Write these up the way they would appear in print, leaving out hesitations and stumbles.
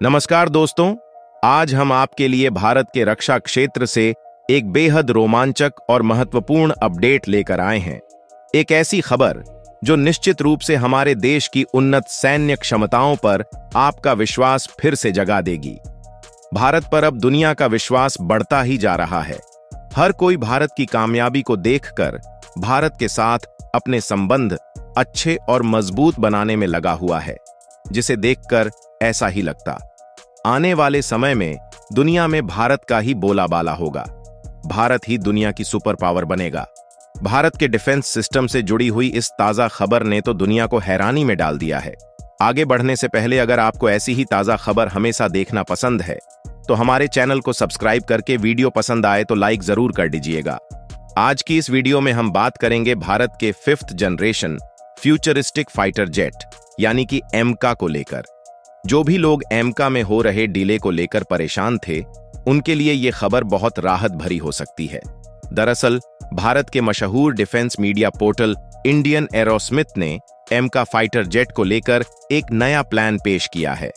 नमस्कार दोस्तों, आज हम आपके लिए भारत के रक्षा क्षेत्र से एक बेहद रोमांचक और महत्वपूर्ण अपडेट लेकर आए हैं। एक ऐसी खबर जो निश्चित रूप से हमारे देश की उन्नत सैन्य क्षमताओं पर आपका विश्वास फिर से जगा देगी। भारत पर अब दुनिया का विश्वास बढ़ता ही जा रहा है। हर कोई भारत की कामयाबी को देखकर भारत के साथ अपने संबंध अच्छे और मजबूत बनाने में लगा हुआ है, जिसे देखकर ऐसा ही लगता आने वाले समय में दुनिया में भारत का ही बोलाबाला होगा। भारत ही दुनिया की सुपर पावर बनेगा। भारत के डिफेंस सिस्टम से जुड़ी हुई इस ताजा खबर ने तो दुनिया को हैरानी में डाल दिया है। आगे बढ़ने से पहले अगर आपको ऐसी ही ताजा खबर हमेशा देखना पसंद है तो हमारे चैनल को सब्सक्राइब करके वीडियो पसंद आए तो लाइक जरूर कर दीजिएगा। आज की इस वीडियो में हम बात करेंगे भारत के 5th generation futuristic fighter jet यानी कि एमका को लेकर। जो भी लोग एमका में हो रहे डीले को लेकर परेशान थे, उनके लिए ये खबर बहुत राहत भरी हो सकती है। दरअसल भारत के मशहूर defence media portal Indian Aerosmith ने एमका फाइटर जेट को लेकर एक नया प्लान पेश किया है।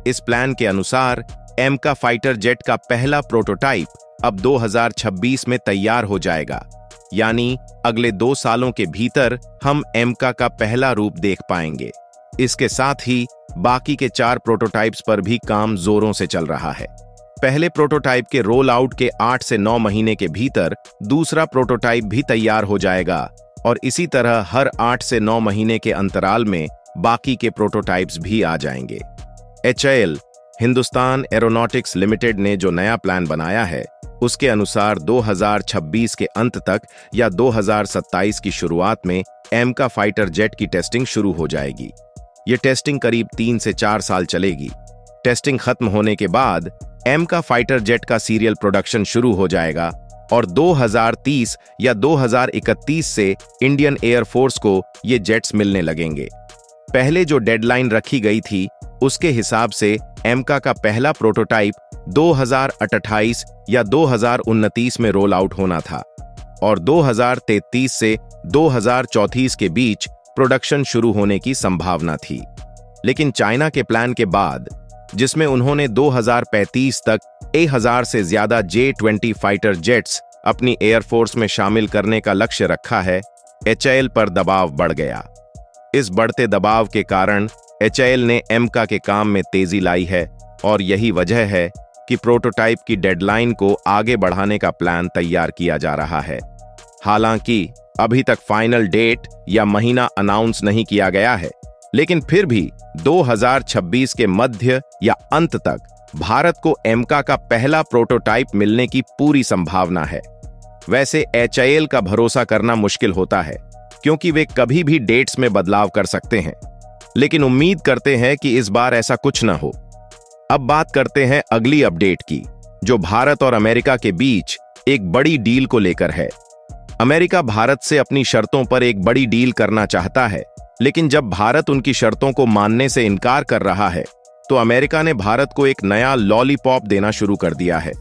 इस प्लान के अनुसार एमका फाइटर जेट का पहला प्रोटोटाइप अब 2026 में तैयार हो जाएगा, यानी अगले 2 सालों के भीतर हम एमका का पहला रूप देख पाएंगे। इसके साथ ही बाकी के 4 प्रोटोटाइप्स पर भी काम जोरों से चल रहा है। पहले प्रोटोटाइप के रोल आउट के 8 से 9 महीने के भीतर दूसरा प्रोटोटाइप भी तैयार हो जाएगा और इसी तरह हर 8 से 9 महीने के अंतराल में बाकी के प्रोटोटाइप्स भी आ जाएंगे। HAL हिंदुस्तान एरोनॉटिक्स लिमिटेड ने जो नया प्लान बनाया है, उसके अनुसार 2026 के अंत तक या 2027 की शुरुआत में एमका फाइटर जेट की टेस्टिंग शुरू हो जाएगी। ये टेस्टिंग करीब 3 से 4 साल चलेगी। टेस्टिंग खत्म होने के बाद एमका फाइटर जेट का सीरियल प्रोडक्शन शुरू हो जाएगा और 2030 या 2031 से इंडियन एयरफोर्स को ये जेट्स मिलने लगेंगे। पहले जो डेडलाइन रखी गई थी, उसके हिसाब से एमका का पहला प्रोटोटाइप 2028 या 2029 में रोल आउट होना था और 2033 से 2034 के बीच प्रोडक्शन शुरू होने की संभावना थी। लेकिन चाइना के प्लान के बाद, जिसमें उन्होंने 2035 तक 1000 से ज्यादा J-20 फाइटर जेट्स अपनी एयरफोर्स में शामिल करने का लक्ष्य रखा है, HAL पर दबाव बढ़ गया। इस बढ़ते दबाव के कारण HAL ने एमका के काम में तेजी लाई है और यही वजह है कि प्रोटोटाइप की डेडलाइन को आगे बढ़ाने का प्लान तैयार किया जा रहा है। हालांकि अभी तक फाइनल डेट या महीना अनाउंस नहीं किया गया है, लेकिन फिर भी 2026 के मध्य या अंत तक भारत को एमका का पहला प्रोटोटाइप मिलने की पूरी संभावना है। वैसे HAL का भरोसा करना मुश्किल होता है, क्योंकि वे कभी भी डेट्स में बदलाव कर सकते हैं, लेकिन उम्मीद करते हैं कि इस बार ऐसा कुछ न हो। अब बात करते हैं अगली अपडेट की, जो भारत और अमेरिका के बीच एक बड़ी डील को लेकर है। अमेरिका भारत से अपनी शर्तों पर एक बड़ी डील करना चाहता है, लेकिन जब भारत उनकी शर्तों को मानने से इनकार कर रहा है, तो अमेरिका ने भारत को एक नया लॉलीपॉप देना शुरू कर दिया है।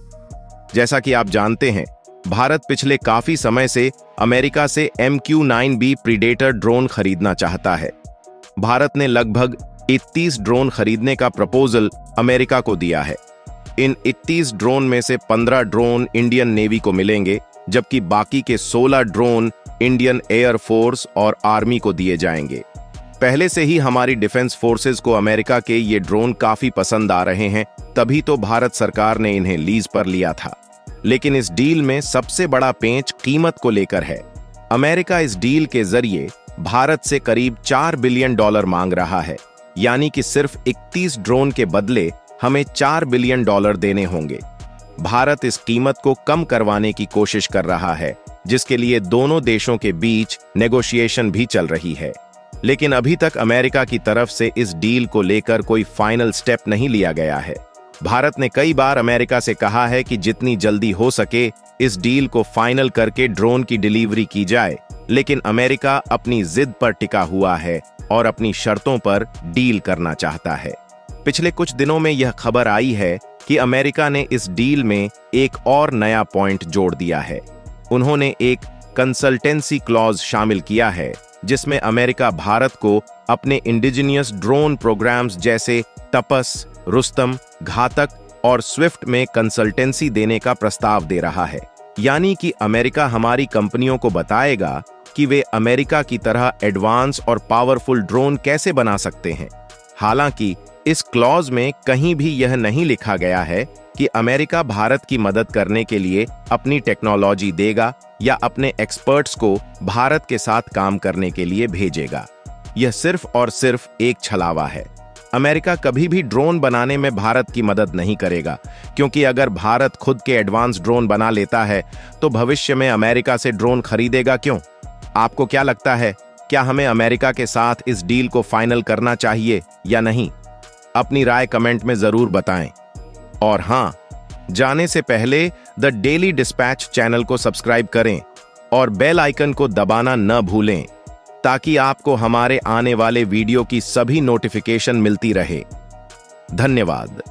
जैसा कि आप जानते हैं, भारत पिछले काफी समय से अमेरिका से MQ-9B प्रीडेटर ड्रोन खरीदना चाहता है। भारत ने लगभग 31 ड्रोन खरीदने का प्रपोजल अमेरिका को दिया है। इन 31 ड्रोन में से 15 ड्रोन इंडियन नेवी को मिलेंगे, जबकि बाकी के 16 ड्रोन इंडियन एयरफोर्स और आर्मी को दिए जाएंगे। पहले से ही हमारी डिफेंस फोर्सेस को अमेरिका के ये ड्रोन काफी पसंद आ रहे हैं, तभी तो भारत सरकार ने इन्हें लीज पर लिया था। लेकिन इस डील में सबसे बड़ा पेंच कीमत को लेकर है। अमेरिका इस डील के जरिए भारत से करीब $4 बिलियन मांग रहा है, यानी कि सिर्फ 31 ड्रोन के बदले हमें $4 बिलियन देने होंगे। भारत इस कीमत को कम करवाने की कोशिश कर रहा है, जिसके लिए दोनों देशों के बीच नेगोशिएशन भी चल रही है। लेकिन अभी तक अमेरिका की तरफ से इस डील को लेकर कोई फाइनल स्टेप नहीं लिया गया है। भारत ने कई बार अमेरिका से कहा है कि जितनी जल्दी हो सके इस डील को फाइनल करके ड्रोन की डिलीवरी की जाए, लेकिन अमेरिका अपनी जिद पर टिका हुआ है और अपनी शर्तों पर डील करना चाहता है। पिछले कुछ दिनों में यह खबर आई है कि अमेरिका ने इस डील में एक और नया पॉइंट जोड़ दिया है। उन्होंने एक कंसल्टेंसी क्लॉज शामिल किया है, जिसमें अमेरिका भारत को अपने इंडिजिनियस ड्रोन प्रोग्राम्स जैसे तपस, रुस्तम, घातक और स्विफ्ट में कंसल्टेंसी देने का प्रस्ताव दे रहा है। यानी कि अमेरिका हमारी कंपनियों को बताएगा कि वे अमेरिका की तरह एडवांस और पावरफुल ड्रोन कैसे बना सकते हैं। हालांकि इस क्लॉज में कहीं भी यह नहीं लिखा गया है कि अमेरिका भारत की मदद करने के लिए अपनी टेक्नोलॉजी देगा या अपने एक्सपर्ट्स को भारत के साथ काम करने के लिए भेजेगा। यह सिर्फ और सिर्फ एक छलावा है। अमेरिका कभी भी ड्रोन बनाने में भारत की मदद नहीं करेगा, क्योंकि अगर भारत खुद के एडवांस ड्रोन बना लेता है तो भविष्य में अमेरिका से ड्रोन खरीदेगा क्यों? आपको क्या लगता है, क्या हमें अमेरिका के साथ इस डील को फाइनल करना चाहिए या नहीं? अपनी राय कमेंट में जरूर बताएं। और हां, जाने से पहले द डेली डिस्पैच चैनल को सब्सक्राइब करें और बेल आइकन को दबाना न भूलें, ताकि आपको हमारे आने वाले वीडियो की सभी नोटिफिकेशन मिलती रहे। धन्यवाद।